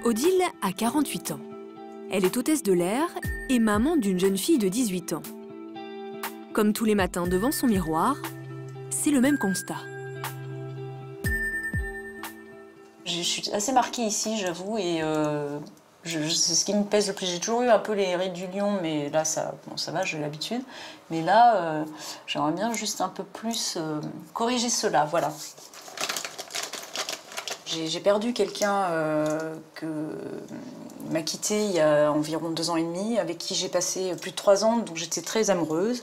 Odile a 48 ans. Elle est hôtesse de l'air et maman d'une jeune fille de 18 ans. Comme tous les matins devant son miroir, c'est le même constat. Je suis assez marquée ici, j'avoue, et c'est ce qui me pèse le plus. J'ai toujours eu un peu les rides du lion, mais là, ça va, j'ai l'habitude. Mais là, j'aimerais bien juste un peu plus corriger cela, voilà. J'ai perdu quelqu'un qui m'a quittée il y a environ 2 ans et demi, avec qui j'ai passé plus de 3 ans, donc j'étais très amoureuse.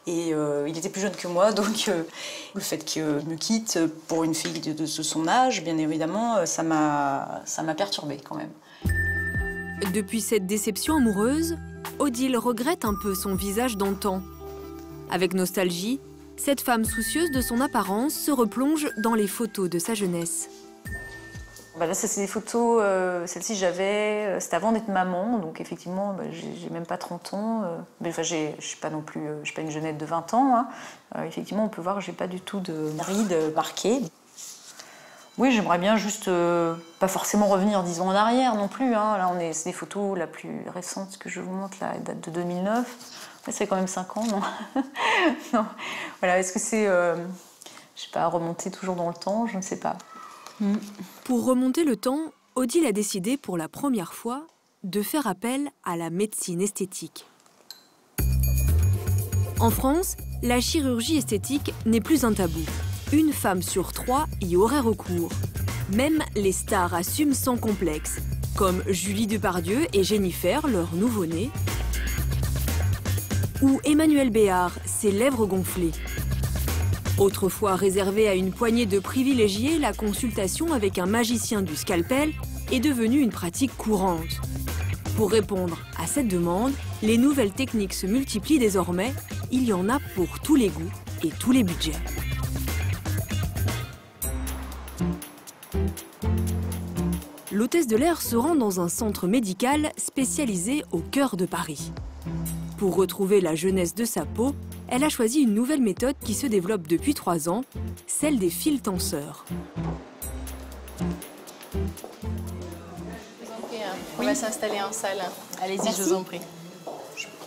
Et il était plus jeune que moi, donc le fait qu'il me quitte pour une fille de son âge, bien évidemment, ça m'a perturbée quand même. Depuis cette déception amoureuse, Odile regrette un peu son visage d'antan. Avec nostalgie, cette femme soucieuse de son apparence se replonge dans les photos de sa jeunesse. Bah là, ça, c'est des photos, celle-ci j'avais, c'était avant d'être maman, donc effectivement, bah, j'ai même pas 30 ans, mais enfin, je suis pas non plus, je suis pas une jeunette de 20 ans. Hein. Effectivement, on peut voir que j'ai pas du tout de rides marquées. Oui, j'aimerais bien juste, pas forcément revenir 10 ans en arrière non plus. Hein. Là, c'est des photos, la plus récente que je vous montre, là, elle date de 2009. Ouais, c'est quand même 5 ans, non? Non. Voilà, est-ce que c'est, je sais pas, remonter toujours dans le temps? Je ne sais pas. Pour remonter le temps, Odile a décidé pour la première fois de faire appel à la médecine esthétique. En France, la chirurgie esthétique n'est plus un tabou. Une femme sur 3 y aurait recours. Même les stars assument sans complexe, comme Julie Depardieu et Jennifer, leur nouveau-né, ou Emmanuel Béard, ses lèvres gonflées. Autrefois réservée à une poignée de privilégiés, la consultation avec un magicien du scalpel est devenue une pratique courante. Pour répondre à cette demande, les nouvelles techniques se multiplient désormais. Il y en a pour tous les goûts et tous les budgets. L'hôtesse de l'air se rend dans un centre médical spécialisé au cœur de Paris. Pour retrouver la jeunesse de sa peau, elle a choisi une nouvelle méthode qui se développe depuis 3 ans, celle des fils tenseurs. On va s'installer en salle. Allez-y, je vous en prie.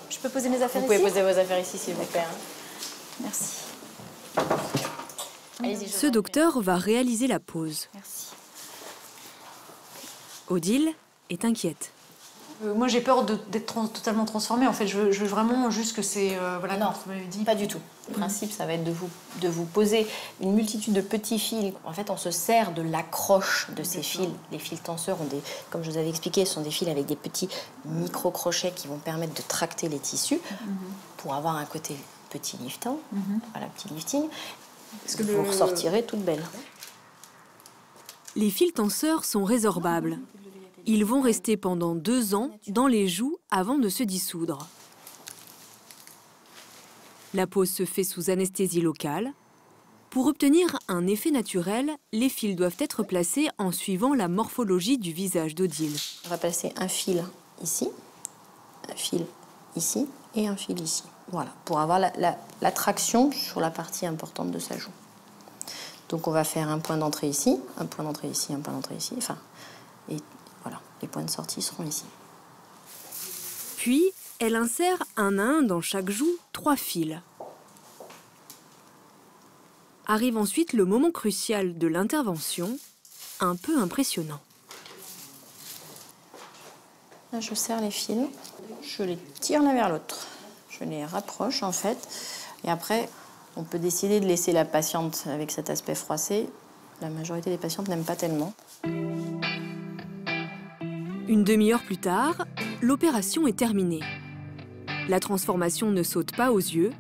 Je peux poser mes affaires ici? Vous pouvez poser vos affaires ici, s'il vous plaît. Merci. Allez-y. Ce docteur va réaliser la pose. Merci. Odile est inquiète. Moi, j'ai peur d'être totalement transformée. En fait, je veux vraiment juste que c'est... voilà, non, comme vous m'avez dit. pas du tout. Le principe, ça va être de vous poser une multitude de petits fils. En fait, on se sert de l'accroche de ces fils. Les fils tenseurs ont comme je vous avais expliqué, ce sont des fils avec des petits micro-crochets qui vont permettre de tracter les tissus pour avoir un côté petit lifting. Voilà, petit lifting. Parce que vous ressortirez toute belle. Les fils tenseurs sont résorbables. Ils vont rester pendant 2 ans dans les joues avant de se dissoudre. La pose se fait sous anesthésie locale. Pour obtenir un effet naturel, les fils doivent être placés en suivant la morphologie du visage d'Odile. On va placer un fil ici, un fil ici et un fil ici. Voilà, pour avoir la traction sur la partie importante de sa joue. Donc on va faire un point d'entrée ici, un point d'entrée ici, un point d'entrée ici. Enfin, et voilà, les points de sortie seront ici. Puis, elle insère un à un dans chaque joue 3 fils. Arrive ensuite le moment crucial de l'intervention, un peu impressionnant. Là, je serre les fils, je les tire l'un vers l'autre. Je les rapproche en fait. Et après, on peut décider de laisser la patiente avec cet aspect froissé. La majorité des patientes n'aiment pas tellement. Une demi-heure plus tard, l'opération est terminée. La transformation ne saute pas aux yeux.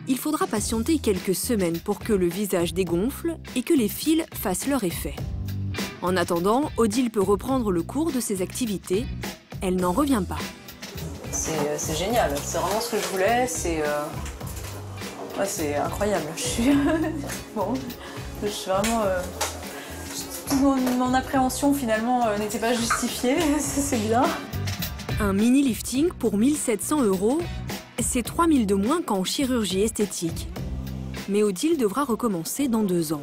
Il faudra patienter quelques semaines pour que le visage dégonfle et que les fils fassent leur effet. En attendant, Odile peut reprendre le cours de ses activités. Elle n'en revient pas. C'est génial, c'est vraiment ce que je voulais, c'est incroyable. Bon, je suis vraiment... toute mon appréhension finalement n'était pas justifiée, c'est bien. Un mini lifting pour 1 700 €, c'est 3 000 de moins qu'en chirurgie esthétique. Mais Odile devra recommencer dans 2 ans.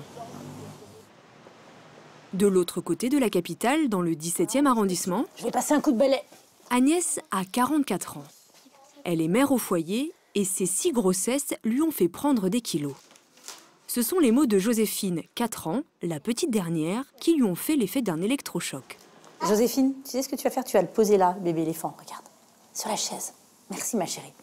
De l'autre côté de la capitale, dans le 17e arrondissement, Je vais passer un coup de balai. Agnès a 44 ans. Elle est mère au foyer et ses 6 grossesses lui ont fait prendre des kilos. Ce sont les mots de Joséphine, 4 ans, la petite dernière, qui lui ont fait l'effet d'un électrochoc. Joséphine, tu sais ce que tu vas faire? Tu vas le poser là, bébé éléphant, regarde, sur la chaise. Merci ma chérie.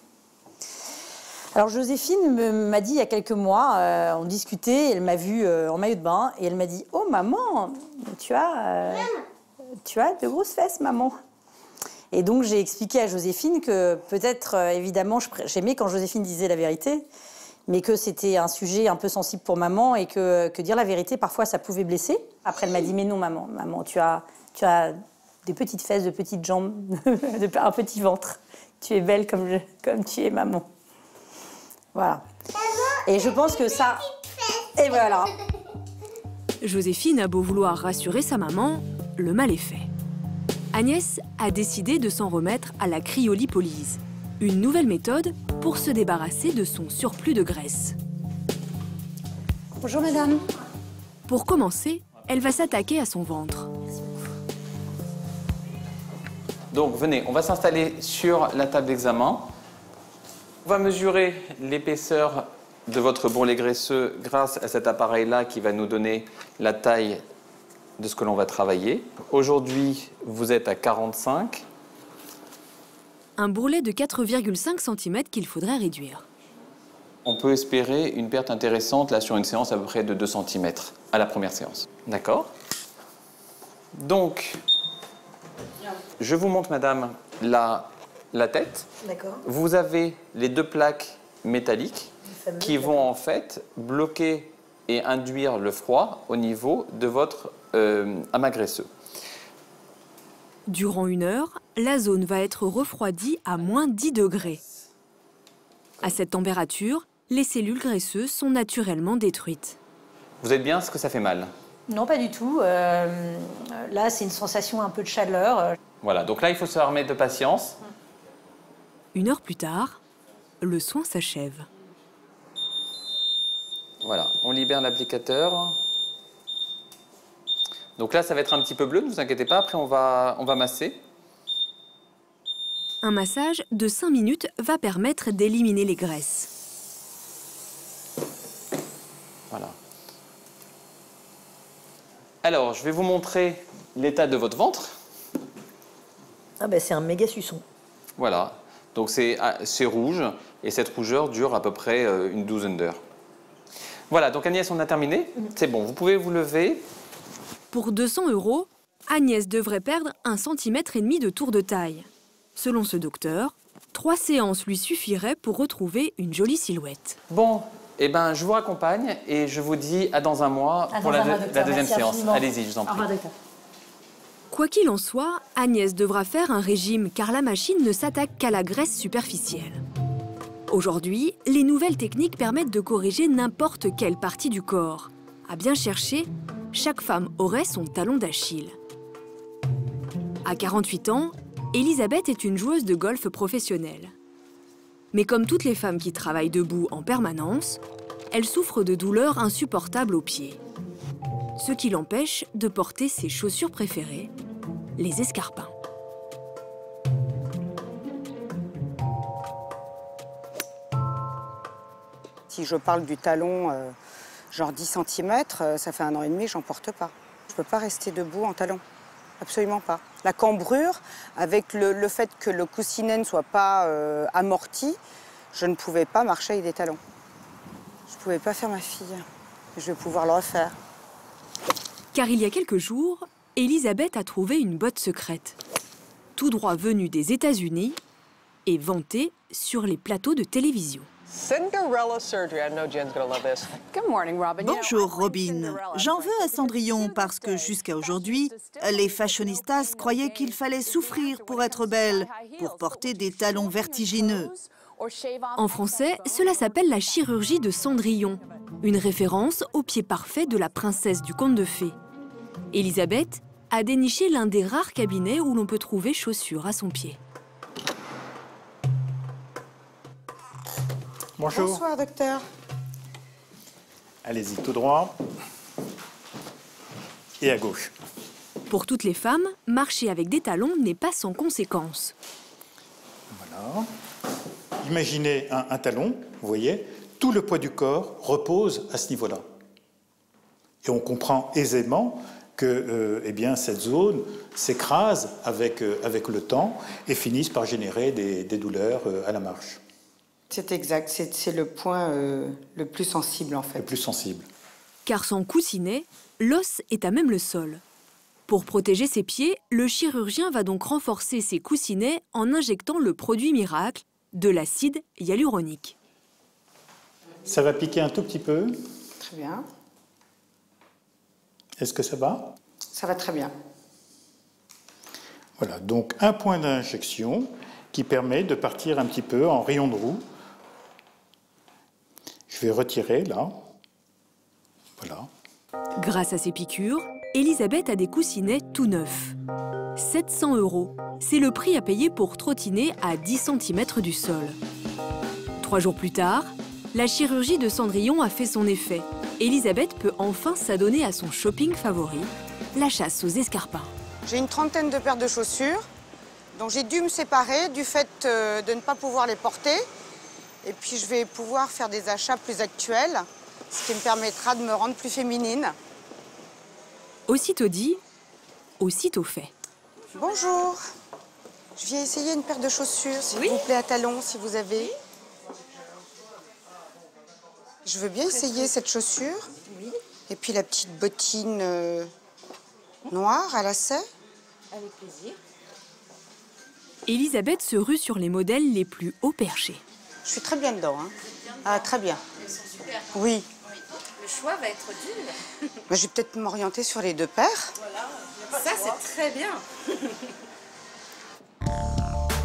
Alors Joséphine m'a dit il y a quelques mois, on discutait, elle m'a vue en maillot de bain et elle m'a dit « Oh maman, tu as de grosses fesses maman ». Et donc j'ai expliqué à Joséphine que peut-être, évidemment, j'aimais quand Joséphine disait la vérité, mais que c'était un sujet un peu sensible pour maman et que dire la vérité, parfois, ça pouvait blesser. Après, elle m'a dit « Mais non maman, tu as des petites fesses, de petites jambes, un petit ventre. Tu es belle comme tu es maman. » Voilà. Et je pense que ça... Et voilà. Joséphine a beau vouloir rassurer sa maman, le mal est fait. Agnès a décidé de s'en remettre à la cryolipolyse, une nouvelle méthode pour se débarrasser de son surplus de graisse. Bonjour madame. Pour commencer, elle va s'attaquer à son ventre. Donc venez, on va s'installer sur la table d'examen. On va mesurer l'épaisseur de votre bourrelet graisseux grâce à cet appareil-là qui va nous donner la taille de ce que l'on va travailler. Aujourd'hui, vous êtes à 45. Un bourrelet de 4,5 cm qu'il faudrait réduire. On peut espérer une perte intéressante là sur une séance à peu près de 2 cm à la première séance. D'accord? Donc, je vous montre, madame, la tête. D'accord. Vous avez les 2 plaques métalliques qui vont en fait bloquer et induire le froid au niveau de votre amas graisseux. Durant 1 heure, la zone va être refroidie à moins 10 degrés. À cette température, les cellules graisseuses sont naturellement détruites. Vous êtes bien? Est-ce que ça fait mal? Non, pas du tout. Là, c'est une sensation un peu de chaleur. Voilà, donc là, il faut se remettre de patience. 1 heure plus tard, le soin s'achève. Voilà, on libère l'applicateur. Donc là, ça va être un petit peu bleu, ne vous inquiétez pas. Après, on va masser. Un massage de 5 minutes va permettre d'éliminer les graisses. Voilà. Alors, je vais vous montrer l'état de votre ventre. Ah ben c'est un méga suçon. Voilà, donc c'est rouge et cette rougeur dure à peu près une douzaine d'heures. Voilà, donc Agnès, on a terminé. C'est bon, vous pouvez vous lever. Pour 200 €, Agnès devrait perdre 1,5 cm de tour de taille. Selon ce docteur, 3 séances lui suffiraient pour retrouver une jolie silhouette. Bon, eh ben, je vous raccompagne et je vous dis à dans un mois pour la deuxième séance. Allez-y, je vous en prie. Au revoir, docteur. Quoi qu'il en soit, Agnès devra faire un régime car la machine ne s'attaque qu'à la graisse superficielle. Aujourd'hui, les nouvelles techniques permettent de corriger n'importe quelle partie du corps. À bien chercher, chaque femme aurait son talon d'Achille. À 48 ans, Elisabeth est une joueuse de golf professionnelle. Mais comme toutes les femmes qui travaillent debout en permanence, elle souffre de douleurs insupportables aux pieds. Ce qui l'empêche de porter ses chaussures préférées, les escarpins. Si je parle du talon, genre 10 cm, ça fait 1 an et demi, j'en porte pas. Je peux pas rester debout en talon, absolument pas. La cambrure, avec le fait que le coussinet ne soit pas amorti, je ne pouvais pas marcher avec des talons. Je pouvais pas faire ma fille. Je vais pouvoir le refaire. Car il y a quelques jours, Elisabeth a trouvé une botte secrète, tout droit venue des États-Unis et vantée sur les plateaux de télévision. Bonjour Robin, j'en veux à Cendrillon parce que jusqu'à aujourd'hui, les fashionistas croyaient qu'il fallait souffrir pour être belle, pour porter des talons vertigineux. En français, cela s'appelle la chirurgie de Cendrillon, une référence au pied parfait de la princesse du conte de fées. Elisabeth a déniché l'un des rares cabinets où l'on peut trouver chaussures à son pied. Bonjour. Bonsoir, docteur. Allez-y, tout droit. et à gauche. Pour toutes les femmes, marcher avec des talons n'est pas sans conséquences. Voilà. Imaginez un talon, vous voyez, tout le poids du corps repose à ce niveau-là. Et on comprend aisément que eh bien, cette zone s'écrase avec le temps et finisse par générer des douleurs à la marche. C'est exact, c'est le point le plus sensible en fait. Le plus sensible. Car sans coussinet, l'os est à même le sol. Pour protéger ses pieds, le chirurgien va donc renforcer ses coussinets en injectant le produit miracle, de l'acide hyaluronique. Ça va piquer un tout petit peu. Très bien. Est-ce que ça va? Ça va très bien. Voilà, donc un point d'injection qui permet de partir un petit peu en rayon de roue. Je vais retirer là. Voilà. Grâce à ces piqûres, Elisabeth a des coussinets tout neufs. 700 €, c'est le prix à payer pour trottiner à 10 cm du sol. 3 jours plus tard, la chirurgie de Cendrillon a fait son effet. Elisabeth peut enfin s'adonner à son shopping favori, la chasse aux escarpins. J'ai une trentaine de paires de chaussures, dont j'ai dû me séparer du fait de ne pas pouvoir les porter. Et puis je vais pouvoir faire des achats plus actuels, ce qui me permettra de me rendre plus féminine. Aussitôt dit, aussitôt fait. Bonjour, je viens essayer une paire de chaussures, s'il vous plaît, à talons, si vous avez. Je veux bien essayer cette chaussure. Oui. Et puis la petite bottine noire à lacets. Avec plaisir. Elisabeth se rue sur les modèles les plus haut perchés. Je suis très bien dedans. Hein. Ah, très bien. Elles sont super. Oui. Le choix va être dur. Je vais peut-être m'orienter sur les deux paires. Voilà. Ça, c'est très bien.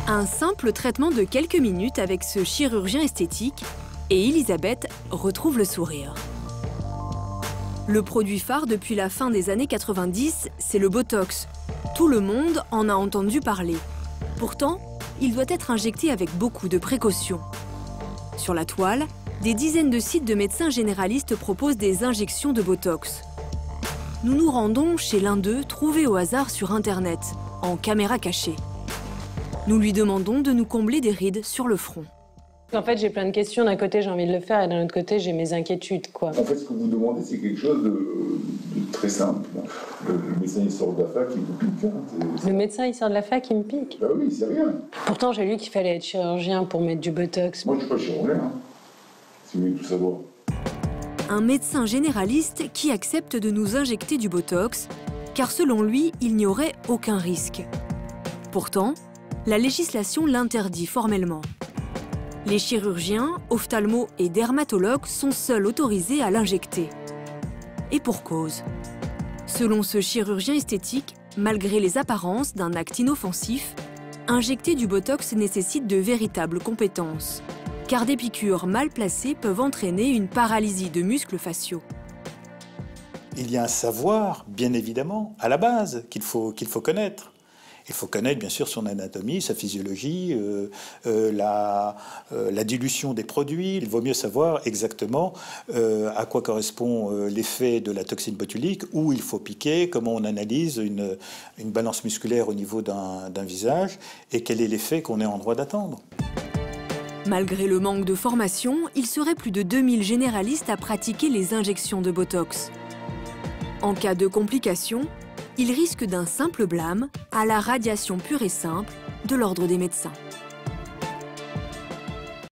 Un simple traitement de quelques minutes avec ce chirurgien esthétique et Elisabeth retrouve le sourire. Le produit phare depuis la fin des années 90, c'est le Botox. Tout le monde en a entendu parler. Pourtant, il doit être injecté avec beaucoup de précautions. Sur la toile, des dizaines de sites de médecins généralistes proposent des injections de Botox. Nous nous rendons chez l'un d'eux, trouvé au hasard sur Internet, en caméra cachée. Nous lui demandons de nous combler des rides sur le front. En fait, j'ai plein de questions. D'un côté, j'ai envie de le faire et d'un autre côté, j'ai mes inquiétudes, quoi. En fait, ce que vous demandez, c'est quelque chose de très simple. Le médecin, il sort de la fac, il vous pique. Hein. Le médecin, il sort de la fac, il me pique. Bah oui, c'est rien. Pourtant, j'ai lu qu'il fallait être chirurgien pour mettre du Botox. Moi, je suis pas chirurgien, hein, si vous voulez tout savoir. Un médecin généraliste qui accepte de nous injecter du Botox, car selon lui, il n'y aurait aucun risque. Pourtant, la législation l'interdit formellement. Les chirurgiens, ophtalmos et dermatologues sont seuls autorisés à l'injecter. Et pour cause. Selon ce chirurgien esthétique, malgré les apparences d'un acte inoffensif, injecter du Botox nécessite de véritables compétences. Car des piqûres mal placées peuvent entraîner une paralysie de muscles faciaux. Il y a un savoir, bien évidemment, à la base, qu'il faut connaître. Il faut connaître, bien sûr, son anatomie, sa physiologie, la dilution des produits. Il vaut mieux savoir exactement à quoi correspond l'effet de la toxine botulique, où il faut piquer, comment on analyse une balance musculaire au niveau d'un visage et quel est l'effet qu'on est en droit d'attendre. Malgré le manque de formation, il serait plus de 2000 généralistes à pratiquer les injections de Botox. En cas de complications, il risque d'un simple blâme à la radiation pure et simple de l'ordre des médecins.